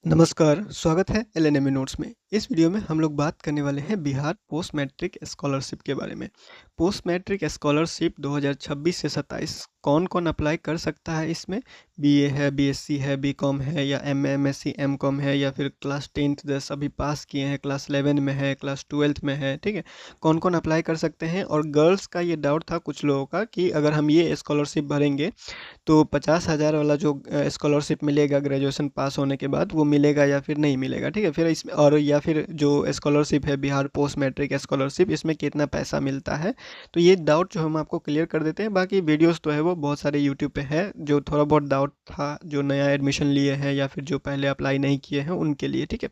नमस्कार, स्वागत है एलएनएमई नोट्स में। इस वीडियो में हम लोग बात करने वाले हैं बिहार पोस्ट मैट्रिक स्कॉलरशिप के बारे में। पोस्ट मैट्रिक स्कॉलरशिप 2026 से 27 कौन-कौन अप्लाई कर सकता है इसमें? बीए है, बीएससी है, बीकॉम है या एमए, एमएससी, एमकॉम है या फिर क्लास 10th 10 अभी पास किए हैं, क्लास 11 में है, क्लास 12th में है, ठीक है? कौन-कौन अप्लाई कर सकते हैं? और गर्ल्स का ये डाउट था कुछ लोगों का कि अगर हम ये स्कॉलरशिप भरेंगे तो 50,000 वाला जो स्कॉलरशिप मिलेगा ग्रेजुएशन पास होने के बाद वो मिलेगा या फिर नहीं मिलेगा, ठीक है? फिर इसमें और या फिर जो स्कॉलरशिप है बिहार पोस्ट मैट्रिक स्कॉलरशिप, इसमें कितना पैसा मिलता है, तो ये डाउट जो हम आपको क्लियर कर देते हैं। बाकी वीडियोस तो है वो बहुत सारे यूट्यूब पे है, जो थोड़ा बहुत डाउट था जो नया एडमिशन लिए हैं या फिर जो पहले अप्लाई नहीं किए हैं उनके लिए, ठीक है?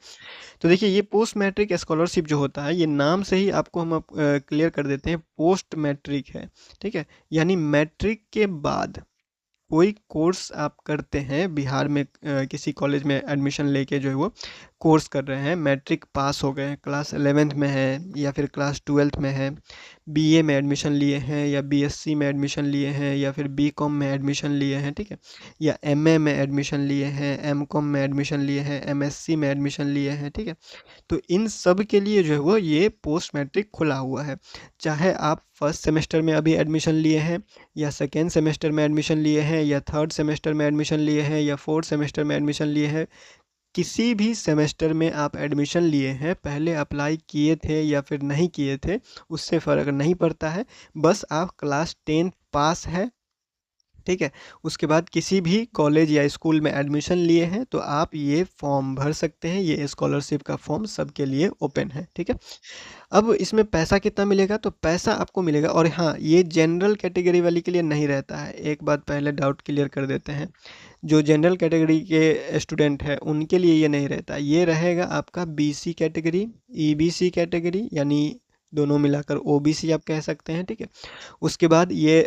तो देखिए, ये पोस्ट मैट्रिक स्कॉलरशिप जो होता है, ये नाम से ही आपको हम क्लियर कर देते हैं, पोस्ट मैट्रिक है, ठीक है? यानी मैट्रिक के बाद कोई कोर्स आप करते हैं बिहार में, किसी कॉलेज में एडमिशन लेके जो है वो कोर्स कर रहे हैं, मैट्रिक पास हो गए हैं, क्लास 11th में है या फिर क्लास 12th में है, बीए में एडमिशन लिए हैं या बीएससी में एडमिशन लिए हैं या फिर बीकॉम में एडमिशन लिए हैं, ठीक है? या एमए में एडमिशन लिए हैं, एमकॉम में एडमिशन लिए हैं, एमएससी में एडमिशन लिए हैं, ठीक है? तो इन सब के लिए जो है वो ये पोस्ट मैट्रिक खुला हुआ है। चाहे आप फर्स्ट सेमेस्टर में अभी एडमिशन लिए हैं या सेकेंड सेमेस्टर में एडमिशन लिए हैं या थर्ड सेमेस्टर में एडमिशन लिए हैं या फोर्थ सेमेस्टर में एडमिशन लिए हैं, किसी भी सेमेस्टर में आप एडमिशन लिए हैं, पहले अप्लाई किए थे या फिर नहीं किए थे, उससे फ़र्क नहीं पड़ता है। बस आप क्लास 10 पास है, ठीक है? उसके बाद किसी भी कॉलेज या स्कूल में एडमिशन लिए हैं तो आप ये फॉर्म भर सकते हैं। ये स्कॉलरशिप का फॉर्म सबके लिए ओपन है, ठीक है? अब इसमें पैसा कितना मिलेगा? तो पैसा आपको मिलेगा, और हाँ, ये जनरल कैटेगरी वाली के लिए नहीं रहता है। एक बात पहले डाउट क्लियर कर देते हैं, जो जनरल कैटेगरी के स्टूडेंट हैं उनके लिए ये नहीं रहता। ये रहेगा आपका बीसी कैटेगरी, ईबीसी कैटेगरी, यानी दोनों मिलाकर ओबीसी आप कह सकते हैं, ठीक है? उसके बाद ये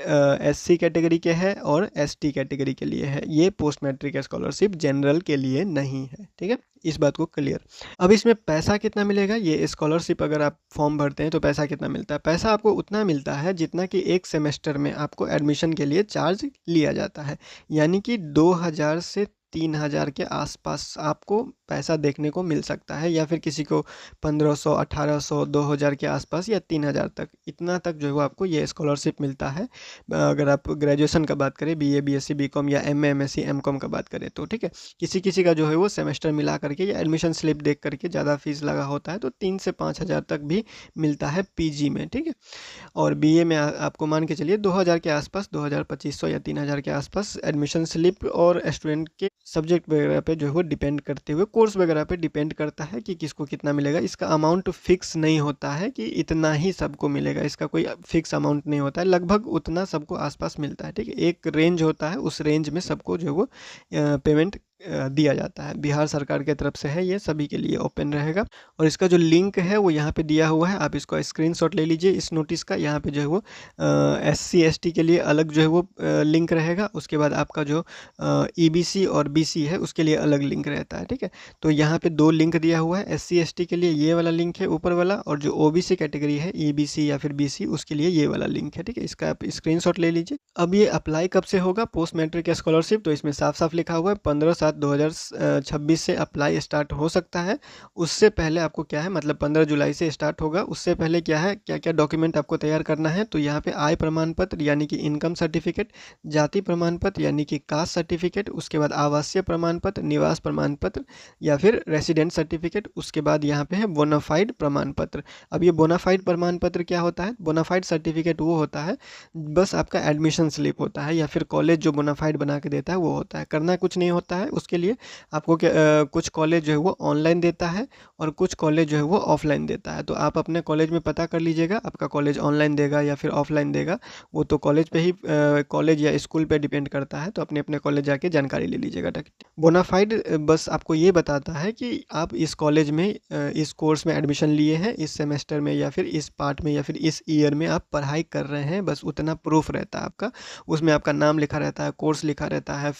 एससी कैटेगरी के है और एसटी कैटेगरी के लिए है। ये पोस्ट मैट्रिक स्कॉलरशिप जनरल के लिए नहीं है, ठीक है? इस बात को क्लियर। अब इसमें पैसा कितना मिलेगा? ये स्कॉलरशिप अगर आप फॉर्म भरते हैं तो पैसा कितना मिलता है? पैसा आपको उतना मिलता है जितना कि एक सेमेस्टर में आपको एडमिशन के लिए चार्ज लिया जाता है, यानी कि 2000 से 3000 के आसपास आपको पैसा देखने को मिल सकता है, या फिर किसी को 1500, 1800, 2000 के आसपास या 3000 तक, इतना तक जो है वो आपको ये स्कॉलरशिप मिलता है। अगर आप ग्रेजुएशन का बात करें, बीए, बीएससी, बीकॉम या एमए, एमएससी, एमकॉम का बात करें तो, ठीक है? किसी-किसी का जो है वो सेमेस्टर मिला करके या एडमिशन स्लिप देख करके ज़्यादा फीस लगा होता है तो 3 से 5000 तक भी मिलता है पीजी में, ठीक है? और बीए में आपको मान के चलिए 2000 के आसपास, 2200 या 3000 के आसपास एडमिशन स्लिप, और स्टूडेंट के सब्जेक्ट वगैरह पे जो है वो डिपेंड करते हुए, कोर्स वगैरह पे डिपेंड करता है कि किसको कितना मिलेगा। इसका अमाउंट फिक्स नहीं होता है कि इतना ही सबको मिलेगा, इसका कोई फिक्स अमाउंट नहीं होता है, लगभग उतना सबको आसपास मिलता है, ठीक है? एक रेंज होता है, उस रेंज में सबको जो है वो पेमेंट दिया जाता है। बिहार सरकार की तरफ से है, ये सभी के लिए ओपन रहेगा। और इसका जो लिंक है वो यहाँ पे दिया हुआ है, आप इसको स्क्रीनशॉट ले लीजिए इस नोटिस का। यहाँ पे जो है वो एससी एसटी के लिए अलग जो है वो लिंक रहेगा। उसके बाद आपका जो ईबीसी और बीसी है उसके लिए अलग लिंक रहता है, ठीक है? तो यहाँ पे 2 लिंक दिया हुआ है। एससी एसटी के लिए ये वाला लिंक है ऊपर वाला, और जो ओबीसी कैटेगरी है, ईबीसी या फिर बीसी, उसके लिए ये वाला लिंक है, ठीक है? इसका आप स्क्रीनशॉट ले लीजिए। अब ये अप्लाई कब से होगा पोस्ट मैट्रिक स्कॉलरशिप? तो इसमें साफ-साफ लिखा हुआ है 15/7/2026 से अप्लाई स्टार्ट हो सकता है। उससे पहले आपको क्या है, मतलब 15 जुलाई से स्टार्ट होगा। उससे पहले क्या है, क्या-क्या डॉक्यूमेंट आपको तैयार करना है? तो यहाँ पे आय प्रमाण पत्र यानी कि इनकम सर्टिफिकेट, जाति प्रमाण पत्र यानी कि कास्ट सर्टिफिकेट, उसके बाद आवासीय प्रमाण पत्र, निवास प्रमाण पत्र या फिर रेसिडेंट सर्टिफिकेट, उसके बाद यहाँ पे है बोनाफाइड प्रमाण पत्र। अब ये बोनाफाइड प्रमाण पत्र क्या होता है? बोनाफाइड सर्टिफिकेट वो होता है, बस आपका एडमिशन स्लिप होता है या फिर कॉलेज जो बोनाफाइड बना के देता है वो होता है। करना कुछ नहीं होता है उसके लिए आपको क्या, कुछ कॉलेज जो है वो ऑनलाइन देता है और कुछ कॉलेज जो है वो ऑफलाइन देता है। तो आप अपने कॉलेज में पता कर लीजिएगा आपका कॉलेज ऑनलाइन देगा या फिर ऑफलाइन देगा, वो तो कॉलेज पे ही, कॉलेज या स्कूल पे डिपेंड करता है। तो अपने अपने कॉलेज जाके जानकारी ले लीजिएगा। बोनाफाइड बस आपको ये बताता है कि आप इस कॉलेज में, इस कोर्स में एडमिशन लिए हैं, इस सेमेस्टर में या फिर इस पार्ट में या फिर इस ईयर में आप पढ़ाई कर रहे हैं, बस उतना प्रूफ रहता है आपका। उसमें आपका नाम लिखा रहता है, कोर्स लिखा रहता है,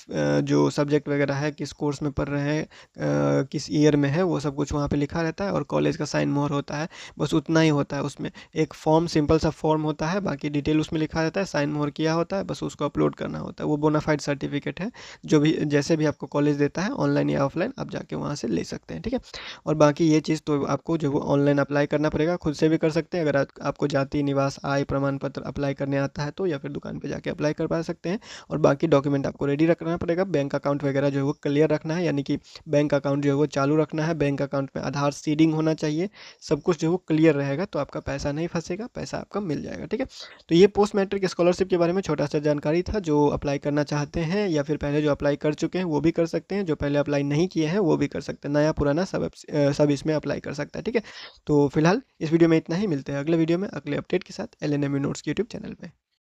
जो सब्जेक्ट वगैरह है, किस कोर्स में पढ़ रहे हैं, किस ईयर में है, वो सब कुछ वहाँ पे लिखा रहता है और कॉलेज का साइन मोहर होता है। बस उतना ही होता है उसमें। एक फॉर्म, सिंपल सा फॉर्म होता है, बाकी डिटेल उसमें लिखा रहता है, साइन मोहर किया होता है, बस उसको अपलोड करना होता है। वो बोनाफाइड सर्टिफिकेट है, जो भी जैसे भी आपको कॉलेज देता है, ऑनलाइन या ऑफलाइन, आप जाके वहाँ से ले सकते हैं, ठीक है। और बाकी ये चीज़ तो आपको जो ऑनलाइन अप्लाई करना पड़ेगा, खुद से भी कर सकते हैं अगर आपको जाति, निवास, आय प्रमाण पत्र अप्लाई करने आता है तो, या फिर दुकान पे जाके अप्लाई करवा सकते हैं। और बाकी डॉक्यूमेंट आपको रेडी रखना पड़ेगा। बैंक अकाउंट वगैरह जो है वो क्लियर रखना है, यानी कि बैंक अकाउंट जो है वो चालू रखना है। बैंक अकाउंट में आधार सीडिंग होना चाहिए। सब कुछ जो है वो क्लियर रहेगा तो आपका पैसा नहीं फंसेगा, पैसा आपका मिल जाएगा, ठीक है। तो ये पोस्ट मैट्रिक स्कॉलरशिप के बारे में छोटा सा जानकारी था। जो अप्लाई करना चाहते हैं या फिर पहले जो अप्लाई कर चुके हैं वो भी कर सकते हैं, जो पहले अप्लाई नहीं किए हैं वो भी कर सकते हैं। नया पुराना सब इसमें अप्लाई कर सकता है, ठीक है। तो फिलहाल इस वीडियो में इतना ही। मिलते हैं अगले वीडियो में अगले अपडेट के साथ LNME नोट्स के यूट्यूब चैनल पे।